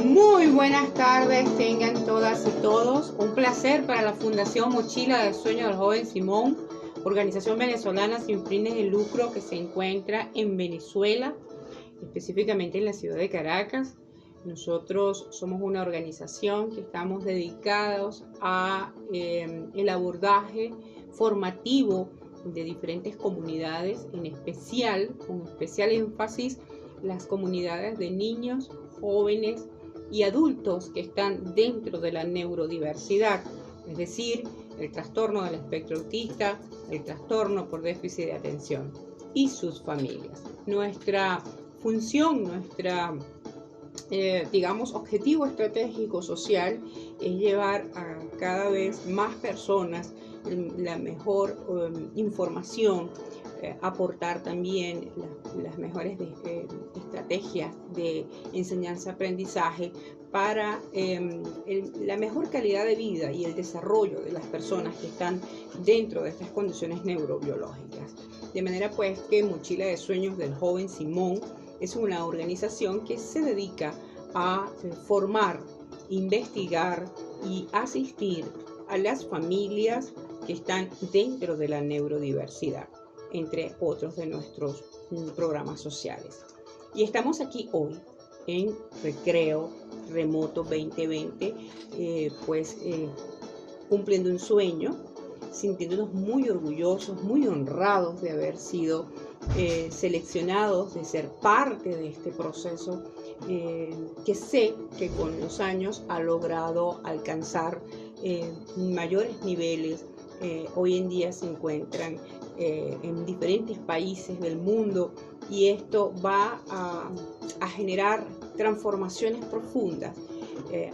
Muy buenas tardes, tengan todas y todos. Un placer para la Fundación Mochila de Sueños del Joven Simón, organización venezolana sin fines de lucro que se encuentra en Venezuela, específicamente en la ciudad de Caracas. Nosotros somos una organización que estamos dedicados a el abordaje formativo de diferentes comunidades, con especial énfasis las comunidades de niños, jóvenes y adultos que están dentro de la neurodiversidad, es decir, el trastorno del espectro autista, el trastorno por déficit de atención y sus familias. Nuestra función, objetivo estratégico social es llevar a cada vez más personas la mejor información, aportar también las mejores estrategias de enseñanza-aprendizaje para la mejor calidad de vida y el desarrollo de las personas que están dentro de estas condiciones neurobiológicas. De manera pues que Mochila de Sueños del Joven Simón es una organización que se dedica a formar, investigar y asistir a las familias que están dentro de la neurodiversidad, entre otros de nuestros programas sociales. Y estamos aquí hoy en Recreo Remoto 2020, cumpliendo un sueño, sintiéndonos muy orgullosos, muy honrados de haber sido seleccionados, de ser parte de este proceso que sé que con los años ha logrado alcanzar mayores niveles. Hoy en día se encuentran en diferentes países del mundo y esto va a generar transformaciones profundas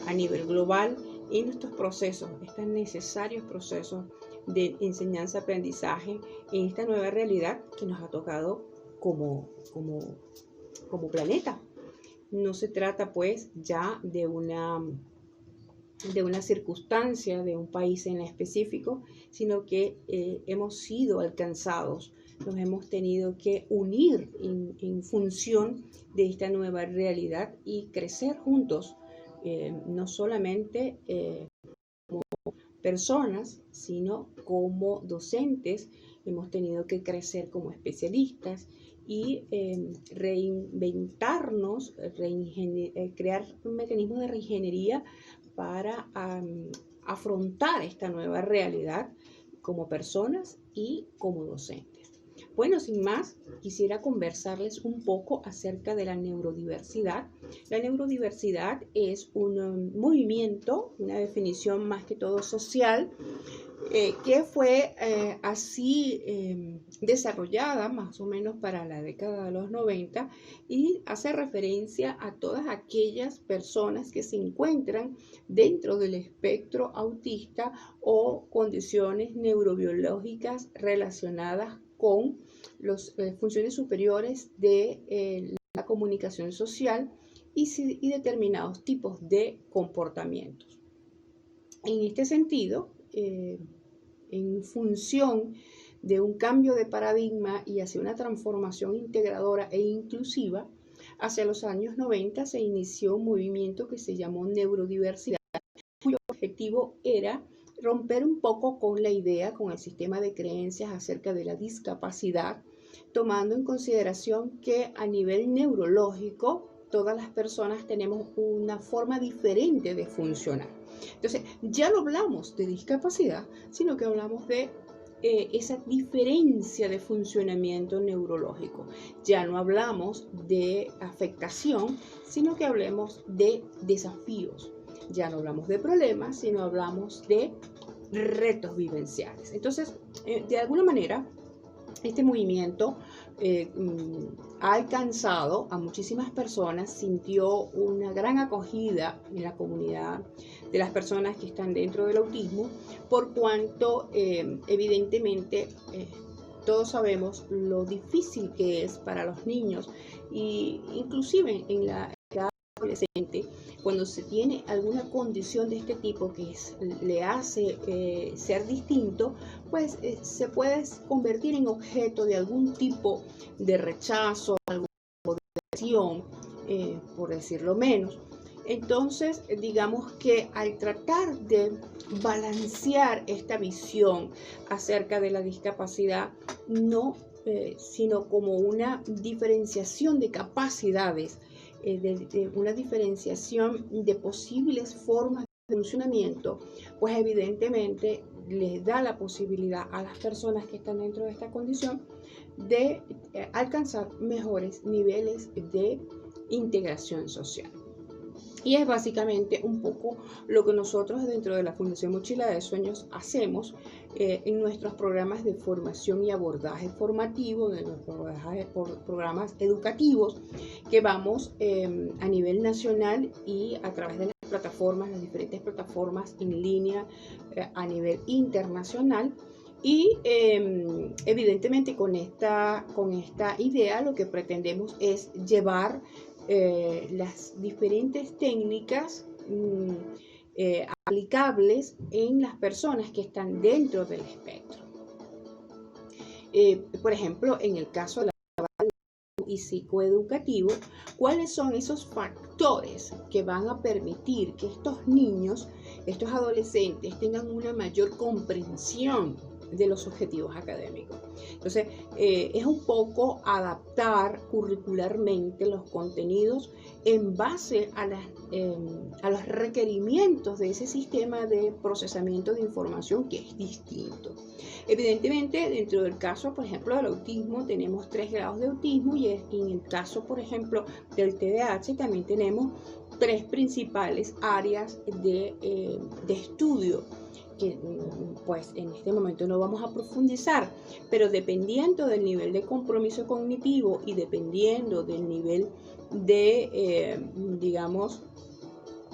a nivel global en estos procesos, estos necesarios procesos de enseñanza-aprendizaje en esta nueva realidad que nos ha tocado como planeta. No se trata pues ya de una circunstancia de un país en específico, sino que hemos sido alcanzados, nos hemos tenido que unir en función de esta nueva realidad y crecer juntos, no solamente como personas, sino como docentes. Hemos tenido que crecer como especialistas y reinventarnos, crear un mecanismo de reingeniería para afrontar esta nueva realidad como personas y como docentes. Bueno, sin más, quisiera conversarles un poco acerca de la neurodiversidad. La neurodiversidad es un movimiento, una definición más que todo social, que fue así desarrollada más o menos para la década de los 90 y hace referencia a todas aquellas personas que se encuentran dentro del espectro autista o condiciones neurobiológicas relacionadas con las funciones superiores de la comunicación social y determinados tipos de comportamientos. En este sentido, en función de un cambio de paradigma y hacia una transformación integradora e inclusiva, hacia los años 90 se inició un movimiento que se llamó neurodiversidad, cuyo objetivo era romper un poco con la idea, con el sistema de creencias acerca de la discapacidad, tomando en consideración que a nivel neurológico todas las personas tenemos una forma diferente de funcionar. Entonces, ya no hablamos de discapacidad, sino que hablamos de esa diferencia de funcionamiento neurológico. Ya no hablamos de afectación, sino que hablemos de desafíos. Ya no hablamos de problemas, sino hablamos de retos vivenciales. Entonces, de alguna manera, este movimiento ha alcanzado a muchísimas personas, sintió una gran acogida en la comunidad de las personas que están dentro del autismo, por cuanto evidentemente todos sabemos lo difícil que es para los niños e inclusive en la edad adolescente, cuando se tiene alguna condición de este tipo que le hace ser distinto, pues se puede convertir en objeto de algún tipo de rechazo, algún tipo de acción, por decirlo menos. Entonces, digamos que al tratar de balancear esta visión acerca de la discapacidad, no, sino como una diferenciación de capacidades, de una diferenciación de posibles formas de funcionamiento, pues evidentemente les da la posibilidad a las personas que están dentro de esta condición de alcanzar mejores niveles de integración social. Y es básicamente un poco lo que nosotros dentro de la Fundación Mochila de Sueños hacemos en nuestros programas de formación y abordaje formativo, de nuestros programas educativos que vamos a nivel nacional y a través de las plataformas, las diferentes plataformas en línea a nivel internacional. Y evidentemente con esta idea lo que pretendemos es llevar las diferentes técnicas aplicables en las personas que están dentro del espectro. Por ejemplo, en el caso de la y psicoeducativo, ¿cuáles son esos factores que van a permitir que estos niños, estos adolescentes tengan una mayor comprensión de los objetivos académicos? Entonces, es un poco adaptar curricularmente los contenidos en base a los requerimientos de ese sistema de procesamiento de información que es distinto. Evidentemente, dentro del caso, por ejemplo, del autismo, tenemos 3 grados de autismo y en el caso, por ejemplo, del TDAH también tenemos 3 principales áreas de estudio que pues en este momento no vamos a profundizar, pero dependiendo del nivel de compromiso cognitivo y dependiendo del nivel de, digamos,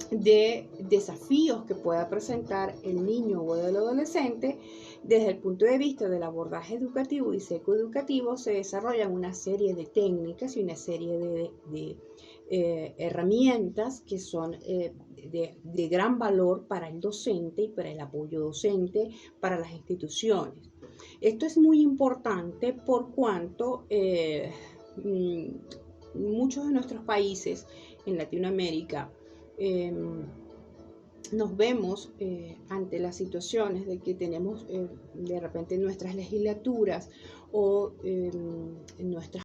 de desafíos que pueda presentar el niño o el adolescente, desde el punto de vista del abordaje educativo y psicoeducativo se desarrollan una serie de técnicas y una serie de herramientas que son de gran valor para el docente y para el apoyo docente, para las instituciones. Esto es muy importante por cuanto muchos de nuestros países en Latinoamérica nos vemos ante las situaciones de que tenemos de repente nuestras legislaturas o nuestras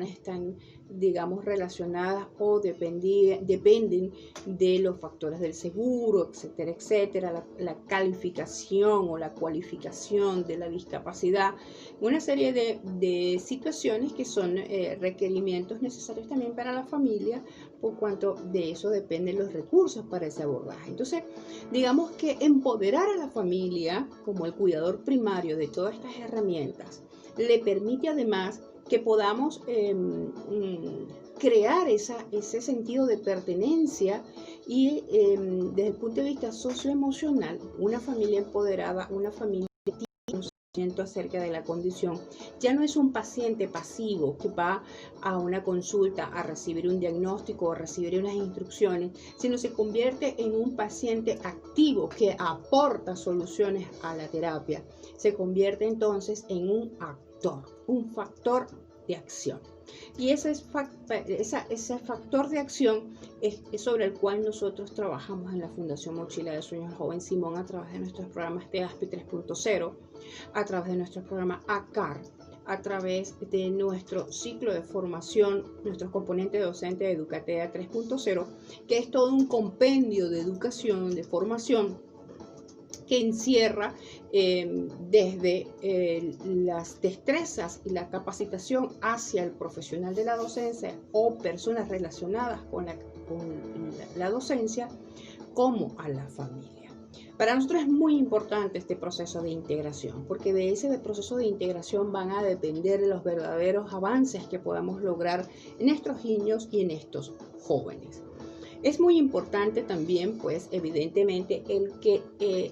están, digamos, relacionadas o dependen de los factores del seguro, etcétera, etcétera, la calificación o la cualificación de la discapacidad, una serie de situaciones que son requerimientos necesarios también para la familia, por cuanto de eso dependen los recursos para ese abordaje. Entonces, digamos que empoderar a la familia como el cuidador primario de todas estas herramientas le permite además que podamos crear ese sentido de pertenencia y desde el punto de vista socioemocional, una familia empoderada, una familia que tiene conocimiento acerca de la condición, ya no es un paciente pasivo que va a una consulta a recibir un diagnóstico o a recibir unas instrucciones, sino se convierte en un paciente activo que aporta soluciones a la terapia. Se convierte entonces en un actor, un factor de acción. Y ese factor de acción es sobre el cual nosotros trabajamos en la Fundación Mochila de Sueños Joven Simón a través de nuestros programas TEASPI 3.0, a través de nuestros programas ACAR, a través de nuestro ciclo de formación, nuestros componentes docentes de Educatea 3.0, que es todo un compendio de educación, de formación, que encierra desde las destrezas y la capacitación hacia el profesional de la docencia o personas relacionadas con la docencia, como a la familia. Para nosotros es muy importante este proceso de integración, porque de ese proceso de integración van a depender de los verdaderos avances que podamos lograr en estos niños y en estos jóvenes. Es muy importante también, pues, evidentemente, el que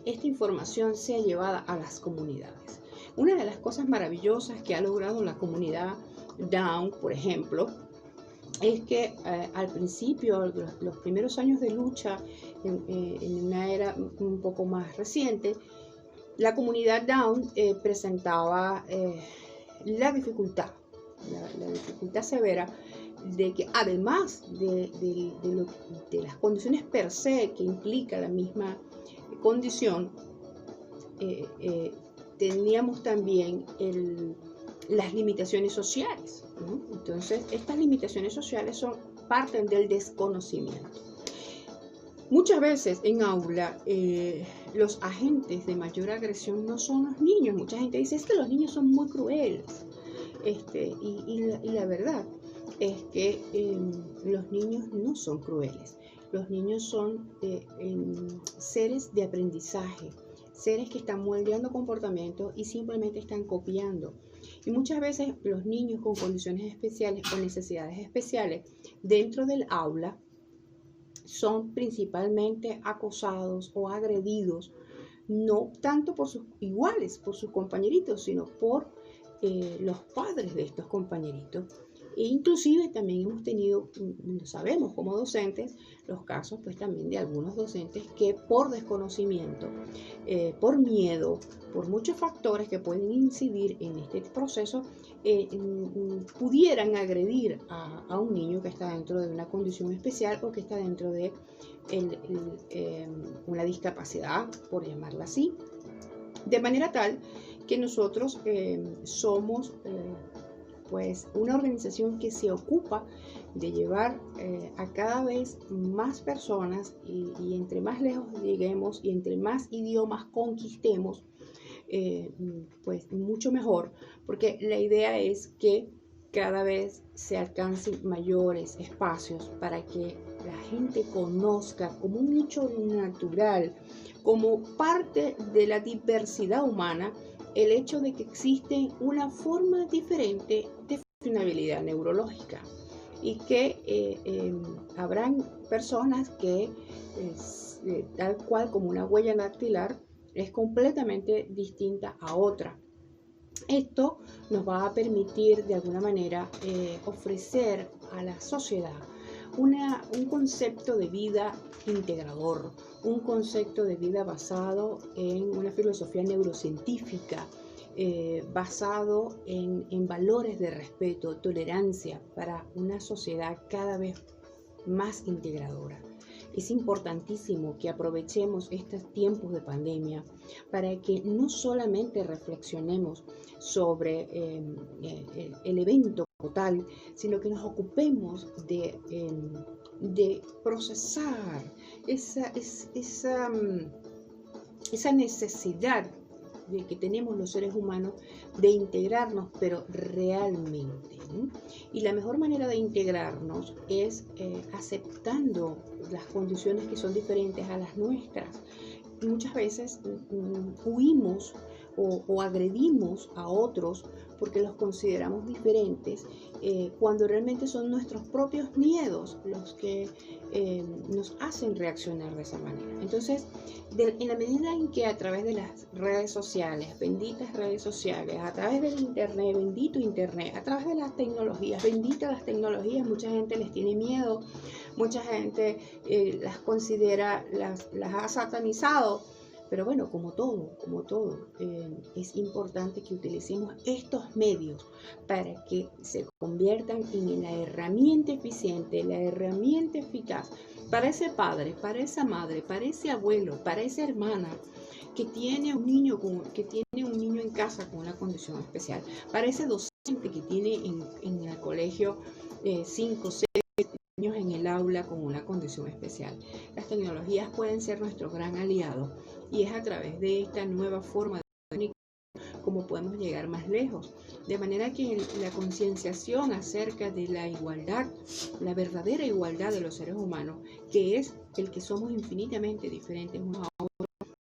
esta información sea llevada a las comunidades. Una de las cosas maravillosas que ha logrado la comunidad Down, por ejemplo, es que al principio, los primeros años de lucha, en una era un poco más reciente, la comunidad Down presentaba la dificultad severa de que además de las condiciones per se que implica la misma condición, teníamos también las limitaciones sociales, ¿no? Entonces, estas limitaciones sociales parten del desconocimiento. Muchas veces en aula los agentes de mayor agresión no son los niños. Mucha gente dice, es que los niños son muy crueles. Y la verdad es que los niños no son crueles. Los niños son seres de aprendizaje, seres que están moldeando comportamientos y simplemente están copiando. Y muchas veces los niños con condiciones especiales o necesidades especiales dentro del aula son principalmente acosados o agredidos, no tanto por sus iguales, por sus compañeritos, sino por los padres de estos compañeritos. E inclusive también hemos tenido, lo sabemos como docentes, los casos pues también de algunos docentes que por desconocimiento, por miedo, por muchos factores que pueden incidir en este proceso, pudieran agredir a un niño que está dentro de una condición especial o que está dentro de una discapacidad, por llamarla así, de manera tal que nosotros somos pues una organización que se ocupa de llevar a cada vez más personas y entre más lejos lleguemos y entre más idiomas conquistemos, pues mucho mejor, porque la idea es que cada vez se alcancen mayores espacios para que la gente conozca como un hecho natural, como parte de la diversidad humana, el hecho de que existe una forma diferente de funcionabilidad neurológica y que habrán personas que tal cual como una huella dactilar es completamente distinta a otra. Esto nos va a permitir de alguna manera ofrecer a la sociedad un concepto de vida integrador, un concepto de vida basado en una filosofía neurocientífica, basado en valores de respeto, tolerancia para una sociedad cada vez más integradora. Es importantísimo que aprovechemos estos tiempos de pandemia para que no solamente reflexionemos sobre el evento tal, sino que nos ocupemos de procesar esa necesidad de que tenemos los seres humanos de integrarnos, pero realmente, ¿no? Y la mejor manera de integrarnos es aceptando las condiciones que son diferentes a las nuestras. Muchas veces huimos o agredimos a otros porque los consideramos diferentes, cuando realmente son nuestros propios miedos los que nos hacen reaccionar de esa manera. Entonces, en la medida en que a través de las redes sociales, benditas redes sociales, a través del internet, bendito internet, a través de las tecnologías, benditas las tecnologías, mucha gente les tiene miedo, mucha gente las considera, las ha satanizado. Pero bueno, como todo, es importante que utilicemos estos medios para que se conviertan en la herramienta eficiente, la herramienta eficaz para ese padre, para esa madre, para ese abuelo, para esa hermana que tiene un niño en casa con una condición especial, para ese docente que tiene en el colegio 5 o 6 niños en el aula con una condición especial. Las tecnologías pueden ser nuestro gran aliado y es a través de esta nueva forma de comunicar como podemos llegar más lejos. De manera que la concienciación acerca de la igualdad, la verdadera igualdad de los seres humanos, que es el que somos infinitamente diferentes unos a otros,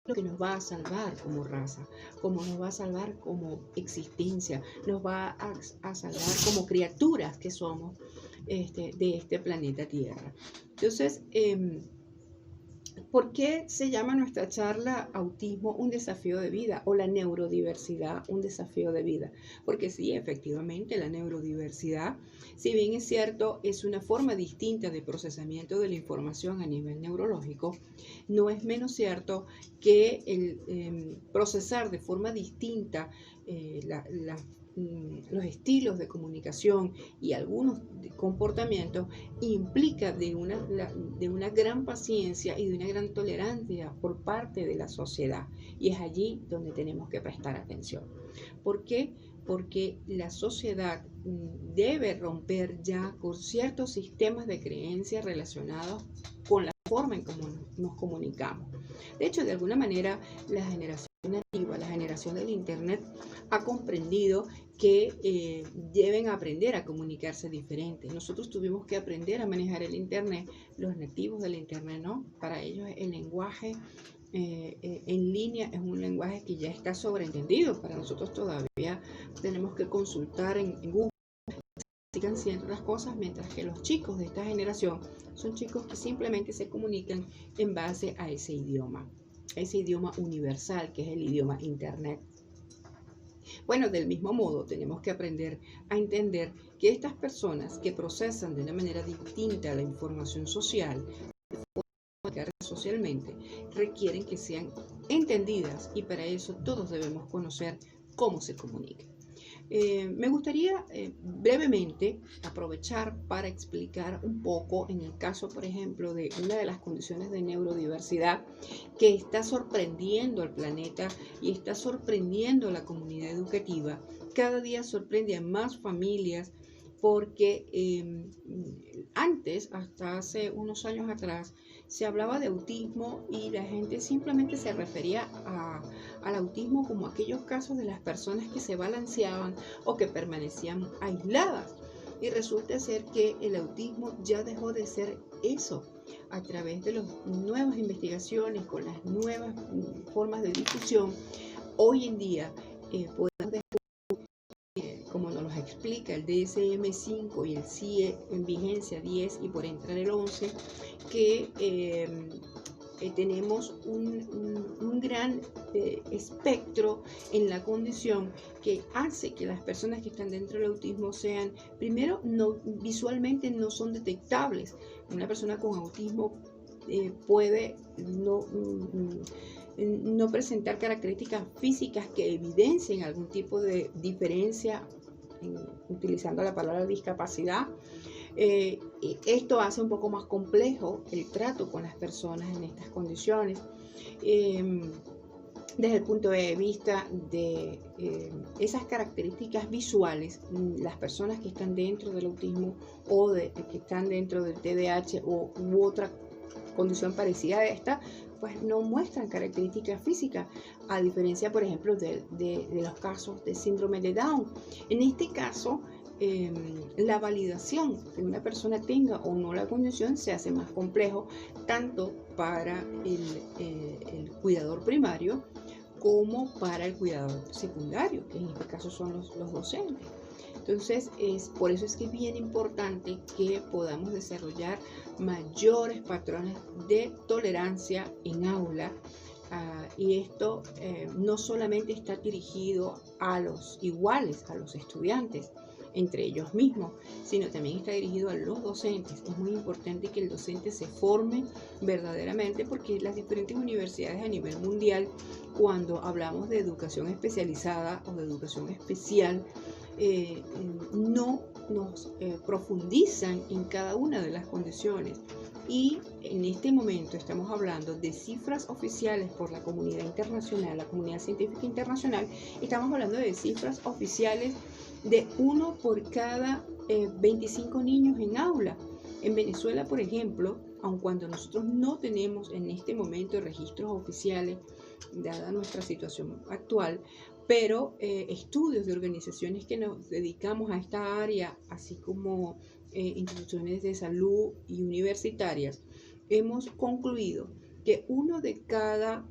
lo que nos va a salvar como raza, como nos va a salvar como existencia, nos va a salvar como criaturas que somos de este planeta Tierra. Entonces, ¿por qué se llama nuestra charla Autismo un desafío de vida o la neurodiversidad un desafío de vida? Porque sí, efectivamente, la neurodiversidad, si bien es cierto, es una forma distinta de procesamiento de la información a nivel neurológico, no es menos cierto que el procesar de forma distinta los estilos de comunicación y algunos comportamientos implica de una gran paciencia y de una gran tolerancia por parte de la sociedad. Y es allí donde tenemos que prestar atención. ¿Por qué? Porque la sociedad debe romper ya con ciertos sistemas de creencias relacionados con la forma en cómo nos comunicamos. De hecho, de alguna manera, la generación nativa, la generación del Internet, ha comprendido que deben aprender a comunicarse diferente. Nosotros tuvimos que aprender a manejar el Internet, los nativos del Internet, ¿no? Para ellos el lenguaje en línea es un lenguaje que ya está sobreentendido. Para nosotros todavía tenemos que consultar en Google ciertas cosas, mientras que los chicos de esta generación son chicos que simplemente se comunican en base a ese idioma universal que es el idioma Internet. Bueno, del mismo modo tenemos que aprender a entender que estas personas que procesan de una manera distinta la información social, socialmente, requieren que sean entendidas, y para eso todos debemos conocer cómo se comunica. Me gustaría brevemente aprovechar para explicar un poco en el caso, por ejemplo, de una de las condiciones de neurodiversidad que está sorprendiendo al planeta y está sorprendiendo a la comunidad educativa. Cada día sorprende a más familias porque antes, hasta hace unos años atrás, se hablaba de autismo y la gente simplemente se refería al autismo como aquellos casos de las personas que se balanceaban o que permanecían aisladas. Y resulta ser que el autismo ya dejó de ser eso. A través de las nuevas investigaciones, con las nuevas formas de difusión, hoy en día podemos descubrir, como nos los explica el DSM-5 y el CIE en vigencia 10 y por entrar el 11, que tenemos un gran espectro en la condición que hace que las personas que están dentro del autismo sean, primero, visualmente no son detectables. Una persona con autismo puede no presentar características físicas que evidencien algún tipo de diferencia, utilizando la palabra discapacidad. Esto hace un poco más complejo el trato con las personas en estas condiciones. Desde el punto de vista de esas características visuales, las personas que están dentro del autismo o que están dentro del TDAH u otra condición parecida a esta, pues no muestran características físicas, a diferencia, por ejemplo, de los casos de síndrome de Down. En este caso, la validación que una persona tenga o no la condición se hace más complejo, tanto para el cuidador primario como para el cuidador secundario, que en este caso son los docentes. Entonces, por eso es que es bien importante que podamos desarrollar mayores patrones de tolerancia en aula. Y esto no solamente está dirigido a los iguales, a los estudiantes, entre ellos mismos, sino también está dirigido a los docentes. Es muy importante que el docente se forme verdaderamente, porque las diferentes universidades a nivel mundial, cuando hablamos de educación especializada o de educación especial, no nos profundizan en cada una de las condiciones. Y en este momento estamos hablando de cifras oficiales por la comunidad internacional, la comunidad científica internacional. Estamos hablando de cifras oficiales de 1 por cada 25 niños en aula. En Venezuela, por ejemplo, aun cuando nosotros no tenemos en este momento registros oficiales, dada nuestra situación actual, pero estudios de organizaciones que nos dedicamos a esta área, así como instituciones de salud y universitarias, hemos concluido que uno de cada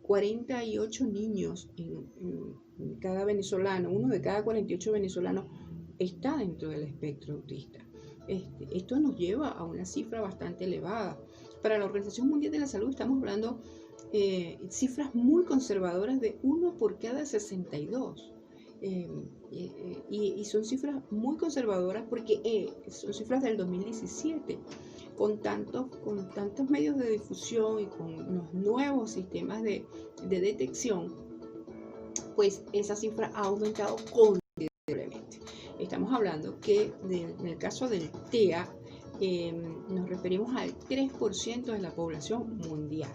48 niños en cada venezolano, uno de cada 48 venezolanos está dentro del espectro autista. Esto nos lleva a una cifra bastante elevada. Para la Organización Mundial de la Salud estamos hablando cifras muy conservadoras de 1 por cada 62. Y son cifras muy conservadoras porque son cifras del 2017. Con tantos medios de difusión y con los nuevos sistemas de detección, pues esa cifra ha aumentado considerablemente. estamos hablando que en el caso del TEA, nos referimos al 3% de la población mundial.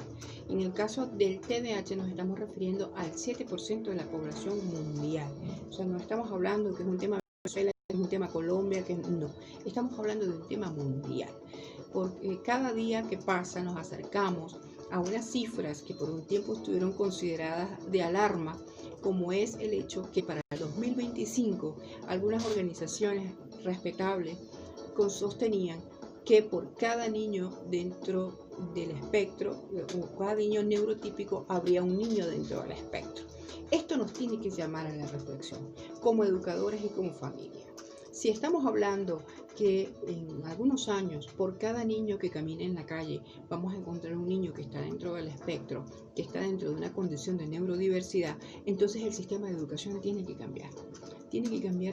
En el caso del TDAH nos estamos refiriendo al 7% de la población mundial. O sea, no estamos hablando que es un tema Venezuela, que es un tema Colombia, que no. Estamos hablando de un tema mundial. Porque cada día que pasa nos acercamos a unas cifras que por un tiempo estuvieron consideradas de alarma, como es el hecho que para el 2025 algunas organizaciones respetables sostenían que por cada niño dentro del espectro, o cada niño neurotípico, habría un niño dentro del espectro. Esto nos tiene que llamar a la reflexión, como educadores y como familia. Si estamos hablando que en algunos años, por cada niño que camine en la calle, vamos a encontrar un niño que está dentro del espectro, que está dentro de una condición de neurodiversidad, entonces el sistema de educación tiene que cambiar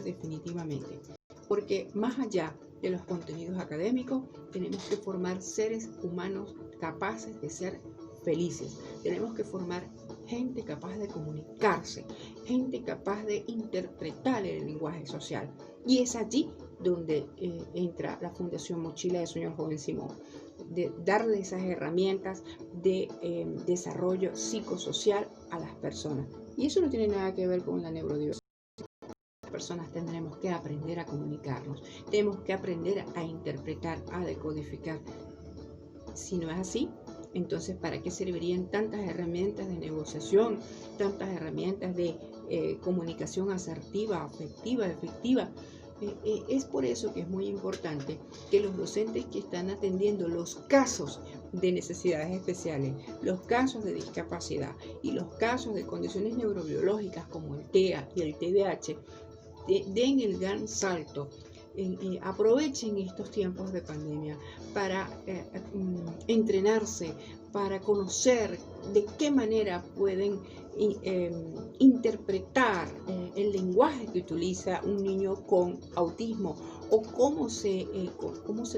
definitivamente. Porque más allá de los contenidos académicos, tenemos que formar seres humanos capaces de ser felices. Tenemos que formar gente capaz de comunicarse, gente capaz de interpretar el lenguaje social. Y es allí donde entra la Fundación Mochila de Sueños Joven Simón, de darle esas herramientas de desarrollo psicosocial a las personas. Y eso no tiene nada que ver con la neurodiversidad. Personas tendremos que aprender a comunicarnos, tenemos que aprender a interpretar, a decodificar. Si no es así, entonces ¿para qué servirían tantas herramientas de negociación, tantas herramientas de comunicación asertiva, afectiva, efectiva? Es por eso que es muy importante que los docentes que están atendiendo los casos de necesidades especiales, los casos de discapacidad y los casos de condiciones neurobiológicas como el TEA y el TDAH, den el gran salto, aprovechen estos tiempos de pandemia para entrenarse, para conocer de qué manera pueden interpretar el lenguaje que utiliza un niño con autismo o cómo se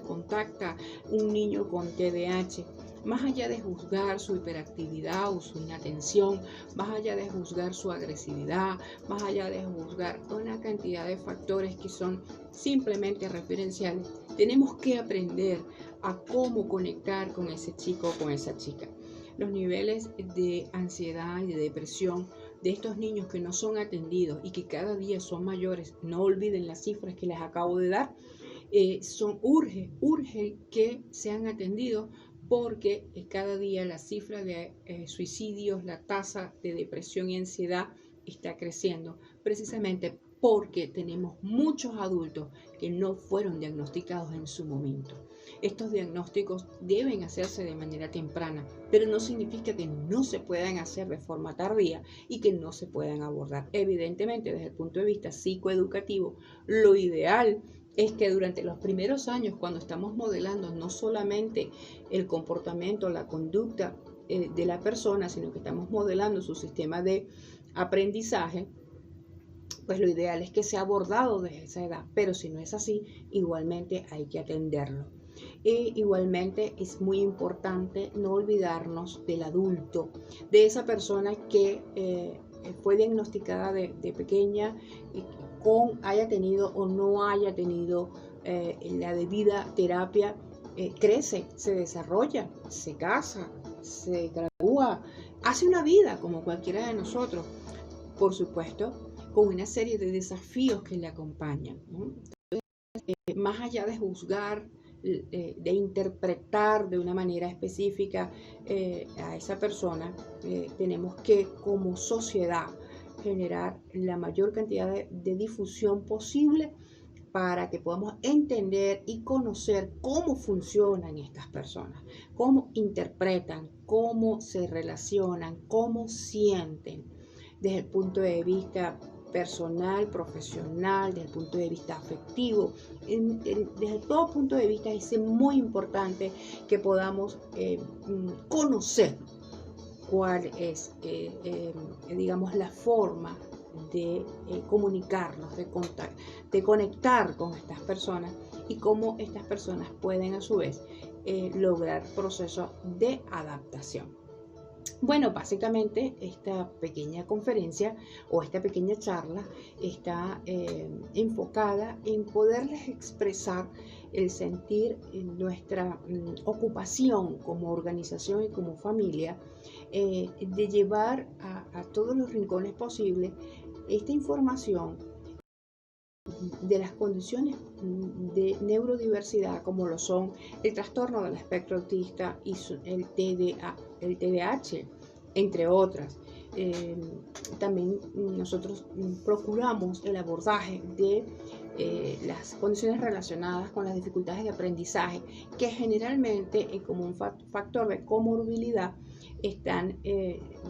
contacta un niño con TDAH. Más allá de juzgar su hiperactividad o su inatención, más allá de juzgar su agresividad, más allá de juzgar una cantidad de factores que son simplemente referenciales, tenemos que aprender a cómo conectar con ese chico o con esa chica. Los niveles de ansiedad y de depresión de estos niños que no son atendidos y que cada día son mayores, no olviden las cifras que les acabo de dar, urge que sean atendidos, porque cada día la cifra de suicidios, la tasa de depresión y ansiedad está creciendo, precisamente porque tenemos muchos adultos que no fueron diagnosticados en su momento. Estos diagnósticos deben hacerse de manera temprana, pero no significa que no se puedan hacer de forma tardía y que no se puedan abordar. Evidentemente, desde el punto de vista psicoeducativo, lo ideal es que durante los primeros años, cuando estamos modelando no solamente el comportamiento, la conducta de la persona, sino que estamos modelando su sistema de aprendizaje, pues lo ideal es que sea abordado desde esa edad. Pero si no es así, igualmente hay que atenderlo. Y igualmente es muy importante no olvidarnos del adulto, de esa persona que fue diagnosticada de pequeña, haya tenido o no haya tenido la debida terapia, crece, se desarrolla, se casa, se gradúa, hace una vida como cualquiera de nosotros, por supuesto, con una serie de desafíos que le acompañan, ¿no? Entonces, más allá de juzgar, de interpretar de una manera específica a esa persona, tenemos que como sociedad generar la mayor cantidad de difusión posible para que podamos entender y conocer cómo funcionan estas personas, cómo interpretan, cómo se relacionan, cómo sienten desde el punto de vista personal, profesional, desde el punto de vista afectivo, desde todo punto de vista es muy importante que podamos conocer cuál es, digamos, la forma de comunicarnos, de conectar con estas personas y cómo estas personas pueden a su vez lograr procesos de adaptación. Bueno, básicamente esta pequeña conferencia o esta pequeña charla está enfocada en poderles expresar el sentir, nuestra ocupación como organización y como familia, de llevar a todos los rincones posibles esta información de las condiciones de neurodiversidad, como lo son el trastorno del espectro autista y el TDAH, entre otras. También nosotros procuramos el abordaje de las condiciones relacionadas con las dificultades de aprendizaje, que generalmente como un factor de comorbilidad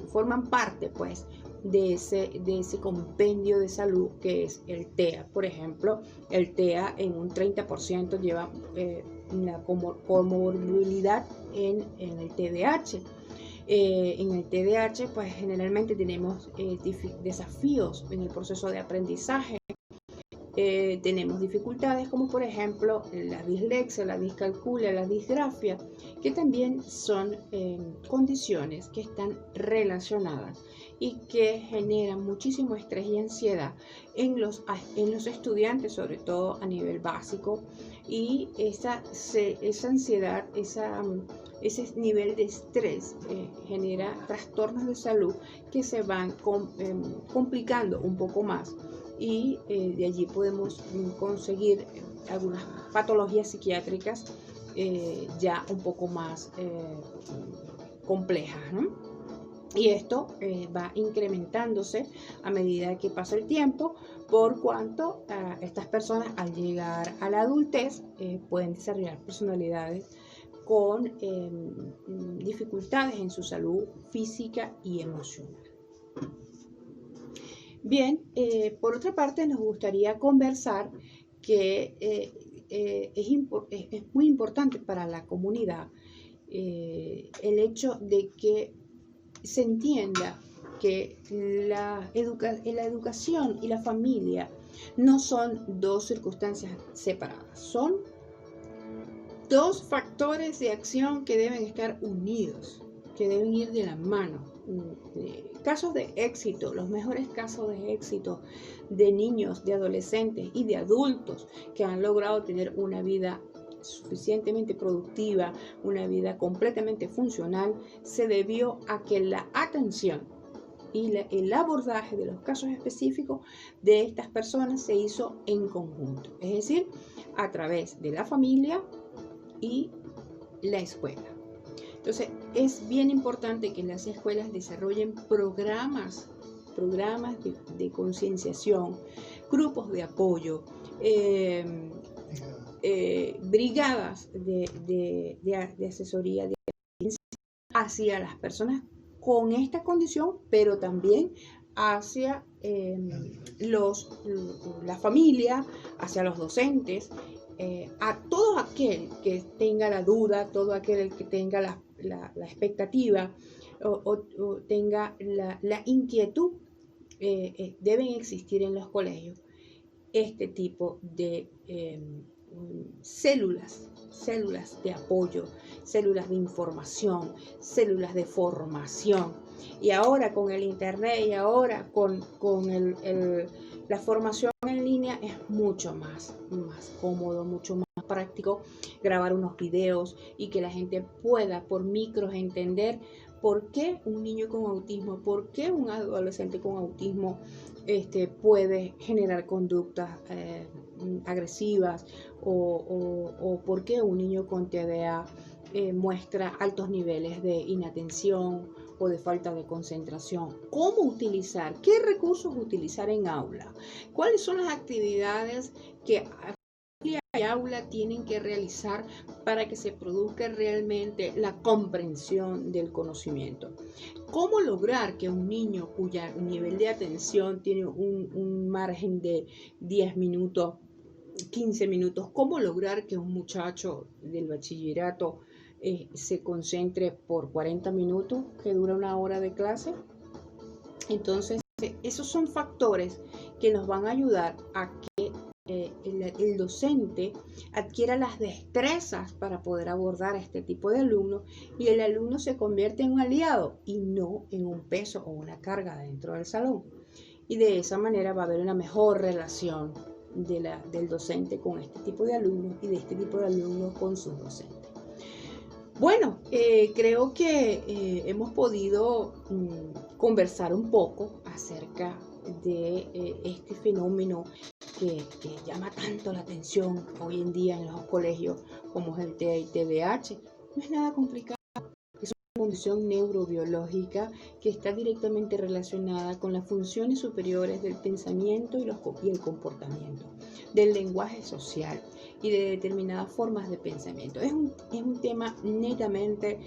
forman parte, pues, de ese compendio de salud que es el TEA. Por ejemplo, el TEA en un 30% lleva una comorbilidad en el TDAH. En el TDAH, pues generalmente tenemos desafíos en el proceso de aprendizaje. Tenemos dificultades como por ejemplo la dislexia, la discalculia, la disgrafia, que también son condiciones que están relacionadas y que generan muchísimo estrés y ansiedad en los estudiantes, sobre todo a nivel básico, y esa ansiedad, ese nivel de estrés genera trastornos de salud que se van complicando un poco más, y de allí podemos conseguir algunas patologías psiquiátricas ya un poco más complejas, ¿no? Y esto va incrementándose a medida que pasa el tiempo, por cuanto estas personas al llegar a la adultez pueden desarrollar personalidades con dificultades en su salud física y emocional. Bien, por otra parte nos gustaría conversar que es muy importante para la comunidad el hecho de que se entienda que la educación y la familia no son dos circunstancias separadas, son dos factores de acción que deben estar unidos, que deben ir de la mano. Casos de éxito, los mejores casos de éxito de niños, de adolescentes y de adultos que han logrado tener una vida suficientemente productiva, una vida completamente funcional, se debió a que la atención y el abordaje de los casos específicos de estas personas se hizo en conjunto, es decir, a través de la familia y la escuela. Entonces, es bien importante que las escuelas desarrollen programas de concienciación, grupos de apoyo, brigadas de asesoría hacia las personas con esta condición, pero también hacia la familia, hacia los docentes, a todo aquel que tenga la duda, todo aquel que tenga la expectativa o tenga la inquietud. Deben existir en los colegios este tipo de células de apoyo, células de información, células de formación. Y ahora con el internet y ahora con la formación en línea es mucho más cómodo, mucho más práctico grabar unos videos y que la gente pueda por micros entender por qué un niño con autismo, por qué un adolescente con autismo puede generar conductas agresivas o por qué un niño con TDA muestra altos niveles de inatención o de falta de concentración. ¿Cómo utilizar? ¿Qué recursos utilizar en aula? ¿Cuáles son las actividades que familia y aula tienen que realizar para que se produzca realmente la comprensión del conocimiento? ¿Cómo lograr que un niño cuyo nivel de atención tiene un margen de 10 minutos, 15 minutos, cómo lograr que un muchacho del bachillerato se concentre por 40 minutos, que dura una hora de clase? Entonces, esos son factores que nos van a ayudar a que el docente adquiera las destrezas para poder abordar a este tipo de alumnos y el alumno se convierte en un aliado y no en un peso o una carga dentro del salón. Y de esa manera va a haber una mejor relación del docente con este tipo de alumnos y de este tipo de alumnos con sus docentes. Bueno, creo que hemos podido conversar un poco acerca de este fenómeno que llama tanto la atención hoy en día en los colegios como es el TEA y TDAH. No es nada complicado. Es una condición neurobiológica que está directamente relacionada con las funciones superiores del pensamiento y el comportamiento, del lenguaje social y de determinadas formas de pensamiento. Es un tema netamente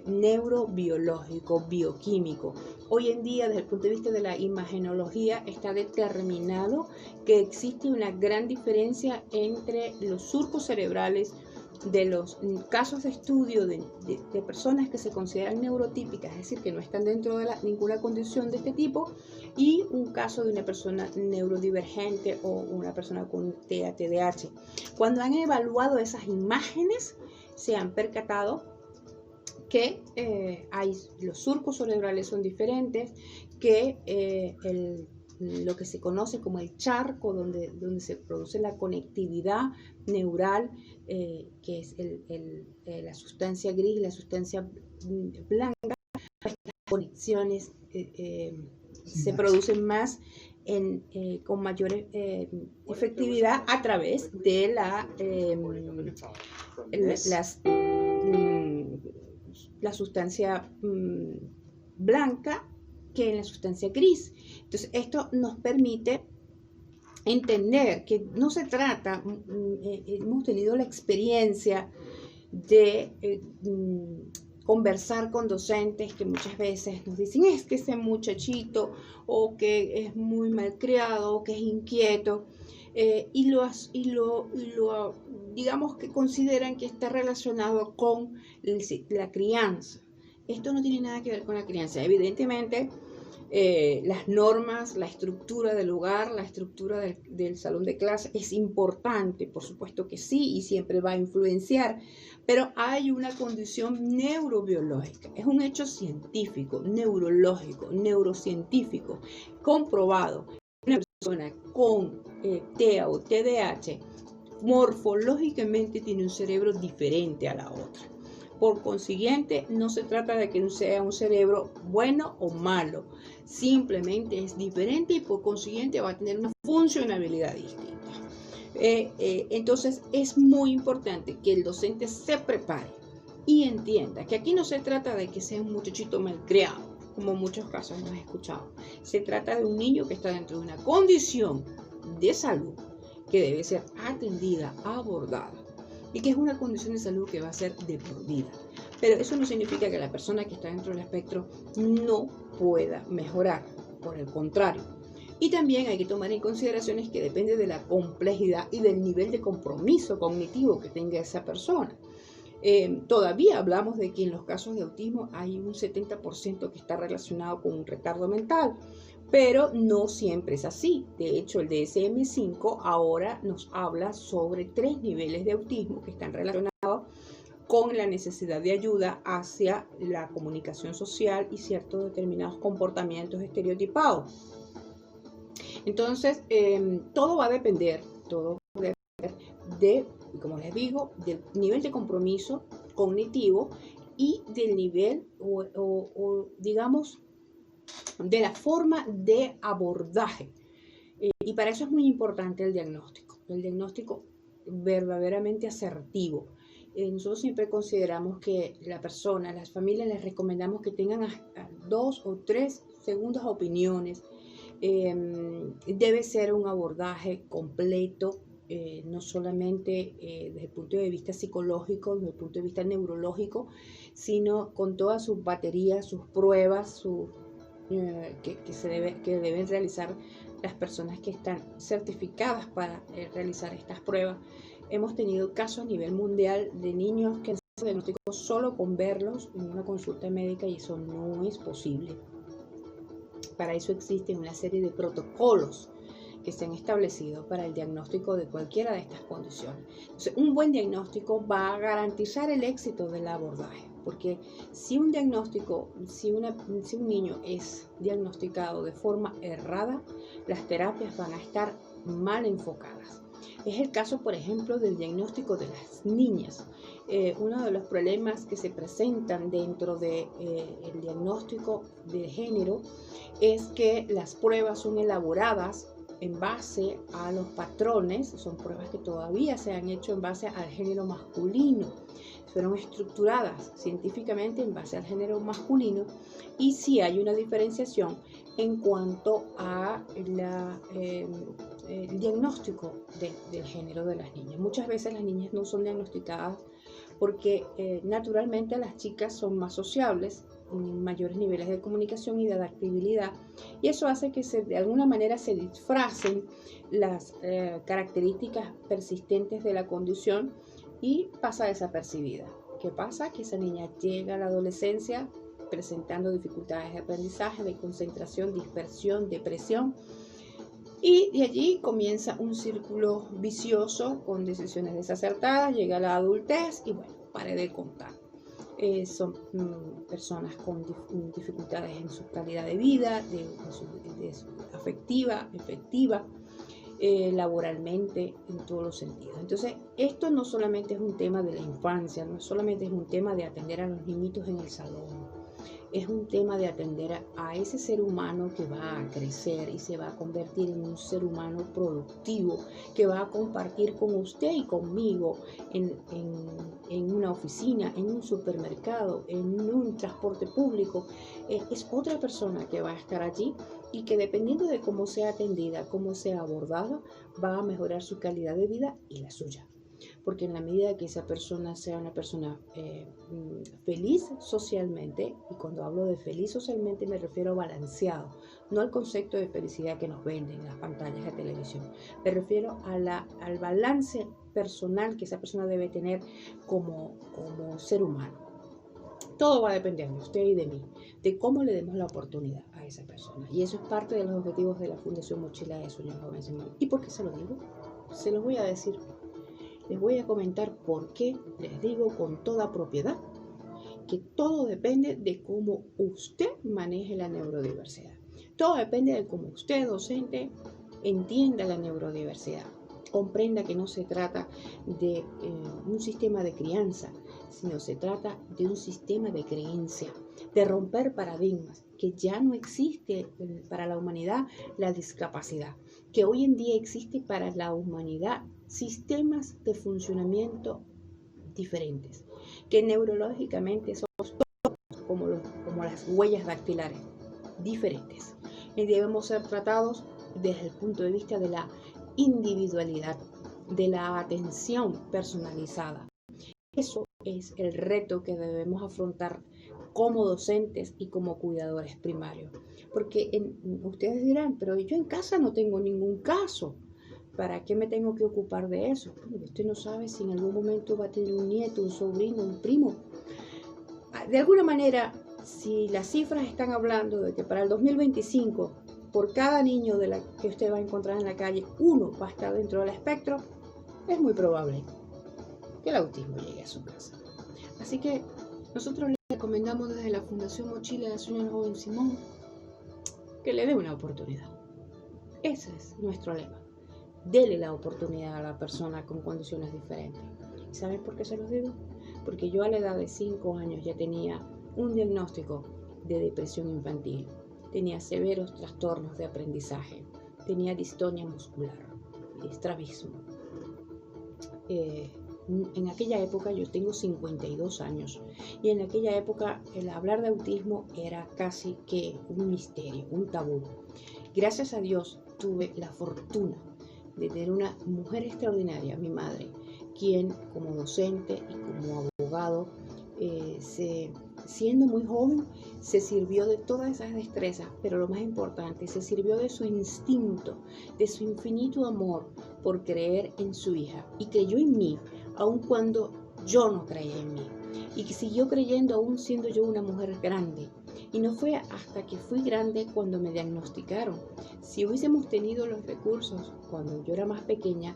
neurobiológico, bioquímico. Hoy en día, desde el punto de vista de la imagenología, está determinado que existe una gran diferencia entre los surcos cerebrales de los casos de estudio de personas que se consideran neurotípicas, es decir, que no están dentro de ninguna condición de este tipo, y un caso de una persona neurodivergente o una persona con TEA, TDAH. Cuando han evaluado esas imágenes, se han percatado que los surcos cerebrales son diferentes, que lo que se conoce como el charco, donde se produce la conectividad neural, que es la sustancia gris, la sustancia blanca, estas conexiones se producen más con mayor efectividad a través de la sustancia blanca que en la sustancia gris. Entonces, esto nos permite entender que no se trata, hemos tenido la experiencia de conversar con docentes que muchas veces nos dicen es que ese muchachito o que es muy malcriado o que es inquieto digamos que consideran que está relacionado con la crianza. Esto no tiene nada que ver con la crianza. Evidentemente, las normas, la estructura del lugar, la estructura del salón de clase es importante, por supuesto que sí, y siempre va a influenciar, pero hay una condición neurobiológica, es un hecho científico, neurológico, neurocientífico, comprobado. Una persona con TEA o TDAH morfológicamente tiene un cerebro diferente a la otra. Por consiguiente, no se trata de que sea un cerebro bueno o malo, simplemente es diferente y por consiguiente va a tener una funcionalidad distinta. Entonces es muy importante que el docente se prepare y entienda que aquí no se trata de que sea un muchachito malcriado, como en muchos casos hemos escuchado. Se trata de un niño que está dentro de una condición de salud que debe ser atendida, abordada, y que es una condición de salud que va a ser de por vida. Pero eso no significa que la persona que está dentro del espectro no pueda mejorar, por el contrario. Y también hay que tomar en consideración que depende de la complejidad y del nivel de compromiso cognitivo que tenga esa persona. Todavía hablamos de que en los casos de autismo hay un 70% que está relacionado con un retardo mental, pero no siempre es así. De hecho, el DSM-5 ahora nos habla sobre 3 niveles de autismo que están relacionados con la necesidad de ayuda hacia la comunicación social y ciertos determinados comportamientos estereotipados. Entonces, todo va a depender de, como les digo, del nivel de compromiso cognitivo y del nivel digamos, de la forma de abordaje. Y para eso es muy importante el diagnóstico verdaderamente asertivo. Nosotros siempre consideramos que las familias les recomendamos que tengan 2 o 3 segundas opiniones. Debe ser un abordaje completo, no solamente desde el punto de vista psicológico, desde el punto de vista neurológico, sino con todas sus baterías, sus pruebas, que deben realizar las personas que están certificadas para realizar estas pruebas. Hemos tenido casos a nivel mundial de niños que han sido diagnosticados solo con verlos en una consulta médica y eso no es posible. Para eso existen una serie de protocolos que se han establecido para el diagnóstico de cualquiera de estas condiciones. Entonces, un buen diagnóstico va a garantizar el éxito del abordaje, porque si un diagnóstico, si un niño es diagnosticado de forma errada, las terapias van a estar mal enfocadas. Es el caso, por ejemplo, del diagnóstico de las niñas. Uno de los problemas que se presentan dentro del diagnóstico de género es que las pruebas son elaboradas en base a los patrones, son pruebas que todavía se han hecho en base al género masculino, fueron estructuradas científicamente en base al género masculino, y sí hay una diferenciación en cuanto a el diagnóstico del género de las niñas. Muchas veces las niñas no son diagnosticadas porque naturalmente las chicas son más sociables, mayores niveles de comunicación y de adaptabilidad, y eso hace que de alguna manera se disfracen las características persistentes de la condición y pasa desapercibida. ¿Qué pasa? Que esa niña llega a la adolescencia presentando dificultades de aprendizaje, de concentración, dispersión, depresión, y de allí comienza un círculo vicioso con decisiones desacertadas, llega a la adultez y bueno, pare de contar. Son personas con dificultades en su calidad de vida, afectiva, laboralmente, en todos los sentidos. Entonces, esto no solamente es un tema de la infancia, no solamente es un tema de atender a los niñitos en el salón, es un tema de atender a ese ser humano que va a crecer y se va a convertir en un ser humano productivo, que va a compartir con usted y conmigo en una oficina, en un supermercado, en un transporte público. Es otra persona que va a estar allí y que dependiendo de cómo sea atendida, cómo sea abordada, va a mejorar su calidad de vida y la suya. Porque en la medida que esa persona sea una persona feliz socialmente, y cuando hablo de feliz socialmente me refiero a balanceado, no al concepto de felicidad que nos venden en las pantallas de televisión, me refiero al balance personal que esa persona debe tener como ser humano. Todo va a depender de usted y de mí, de cómo le demos la oportunidad a esa persona. Y eso es parte de los objetivos de la Fundación Mochila de Sueños Jóvenes. ¿Y por qué se lo digo? Se los voy a decir. Les voy a comentar por qué les digo con toda propiedad que todo depende de cómo usted maneje la neurodiversidad. Todo depende de cómo usted, docente, entienda la neurodiversidad. Comprenda que no se trata de un sistema de crianza, sino se trata de un sistema de creencia, de romper paradigmas, que ya no existe para la humanidad la discapacidad, que hoy en día existe para la humanidad sistemas de funcionamiento diferentes, que neurológicamente somos todos como las huellas dactilares, diferentes. Y debemos ser tratados desde el punto de vista de la individualidad, de la atención personalizada. Eso es el reto que debemos afrontar como docentes y como cuidadores primarios. Porque ustedes dirán, pero yo en casa no tengo ningún caso. ¿Para qué me tengo que ocupar de eso? Porque usted no sabe si en algún momento va a tener un nieto, un sobrino, un primo. De alguna manera, si las cifras están hablando de que para el 2025, por cada niño que usted va a encontrar en la calle, uno va a estar dentro del espectro, es muy probable que el autismo llegue a su casa. Así que nosotros le recomendamos desde la Fundación Mochila de Sueños Joven Simón que le dé una oportunidad. Ese es nuestro lema. Dele la oportunidad a la persona con condiciones diferentes. ¿Y saben por qué se los digo? Porque yo a la edad de 5 años ya tenía un diagnóstico de depresión infantil, tenía severos trastornos de aprendizaje, tenía distonia muscular, estrabismo. En aquella época, yo tengo 52 años, y en aquella época el hablar de autismo era casi que un misterio, un tabú. Gracias a Dios tuve la fortuna de tener una mujer extraordinaria, mi madre, quien como docente y como abogado, siendo muy joven, se sirvió de todas esas destrezas, pero lo más importante, se sirvió de su instinto, de su infinito amor por creer en su hija, y creyó en mí, aun cuando yo no creía en mí, y que siguió creyendo aún siendo yo una mujer grande, Y no fue hasta que fui grande cuando me diagnosticaron. Si hubiésemos tenido los recursos cuando yo era más pequeña,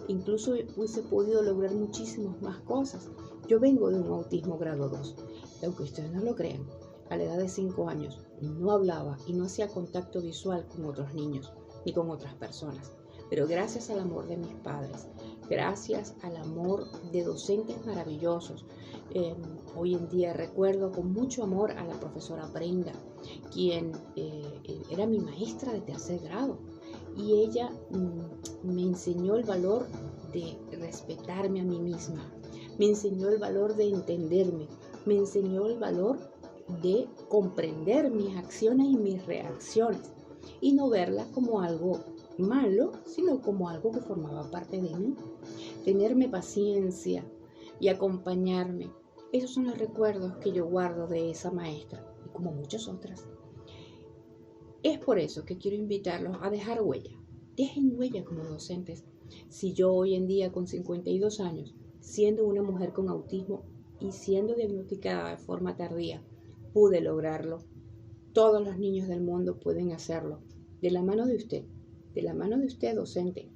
incluso hubiese podido lograr muchísimas más cosas. Yo vengo de un autismo grado 2. Aunque ustedes no lo crean, a la edad de 5 años no hablaba y no hacía contacto visual con otros niños ni con otras personas. Pero gracias al amor de mis padres, gracias al amor de docentes maravillosos, hoy en día recuerdo con mucho amor a la profesora Brenda, quien era mi maestra de 3er grado. Y ella me enseñó el valor de respetarme a mí misma, me enseñó el valor de entenderme, me enseñó el valor de comprender mis acciones y mis reacciones y no verlas como algo malo, sino como algo que formaba parte de mí. Tenerme paciencia y acompañarme. Esos son los recuerdos que yo guardo de esa maestra y como muchas otras. Es por eso que quiero invitarlos a dejar huella. Dejen huella como docentes. Si yo hoy en día con 52 años, siendo una mujer con autismo y siendo diagnosticada de forma tardía, pude lograrlo, todos los niños del mundo pueden hacerlo. De la mano de usted docente,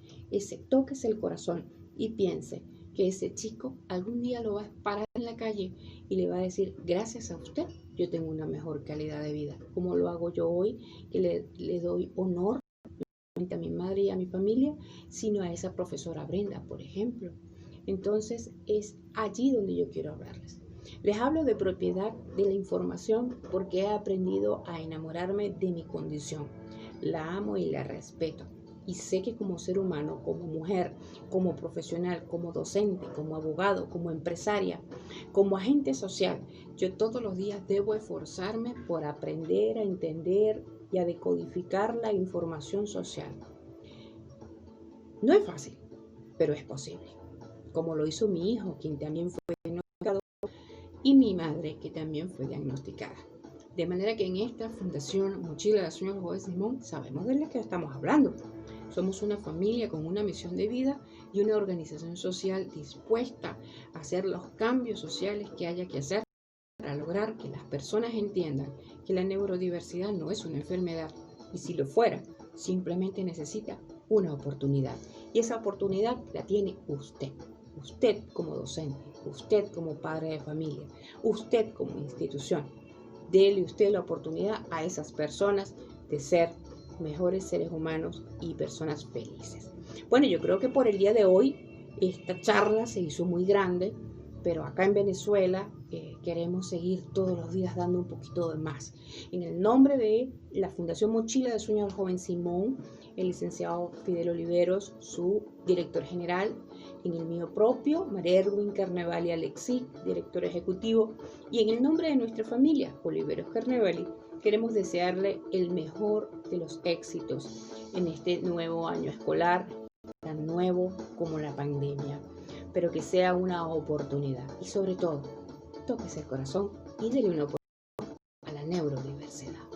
tóquese el corazón y piense que ese chico algún día lo va a parar en la calle y le va a decir, gracias a usted, yo tengo una mejor calidad de vida, como lo hago yo hoy, que le doy honor no a mi madre y a mi familia, sino a esa profesora Brenda, por ejemplo. Entonces es allí donde yo quiero hablarles. Les hablo de propiedad de la información porque he aprendido a enamorarme de mi condición. La amo y la respeto. Y sé que como ser humano, como mujer, como profesional, como docente, como abogado, como empresaria, como agente social, yo todos los días debo esforzarme por aprender a entender y a decodificar la información social. No es fácil, pero es posible. Como lo hizo mi hijo, quien también fue diagnosticado, y mi madre, que también fue diagnosticada. De manera que en esta Fundación Mochila de Sueños Jorge Simón sabemos de la que estamos hablando. Somos una familia con una misión de vida y una organización social dispuesta a hacer los cambios sociales que haya que hacer para lograr que las personas entiendan que la neurodiversidad no es una enfermedad y si lo fuera, simplemente necesita una oportunidad. Y esa oportunidad la tiene usted. Usted como docente, usted como padre de familia, usted como institución. Dele usted la oportunidad a esas personas de ser mejores seres humanos y personas felices. Bueno, yo creo que por el día de hoy esta charla se hizo muy grande, pero acá en Venezuela queremos seguir todos los días dando un poquito de más. En el nombre de la Fundación Mochila de Sueños del Joven Simón, el licenciado Fidel Oliveros, su director general, en el mío propio, María Erwin Carnevali Alexí, director ejecutivo, y en el nombre de nuestra familia, Oliveros Carnevali, queremos desearle el mejor de los éxitos en este nuevo año escolar, tan nuevo como la pandemia, pero que sea una oportunidad. Y sobre todo, tóquese el corazón y déle una oportunidad a la neurodiversidad.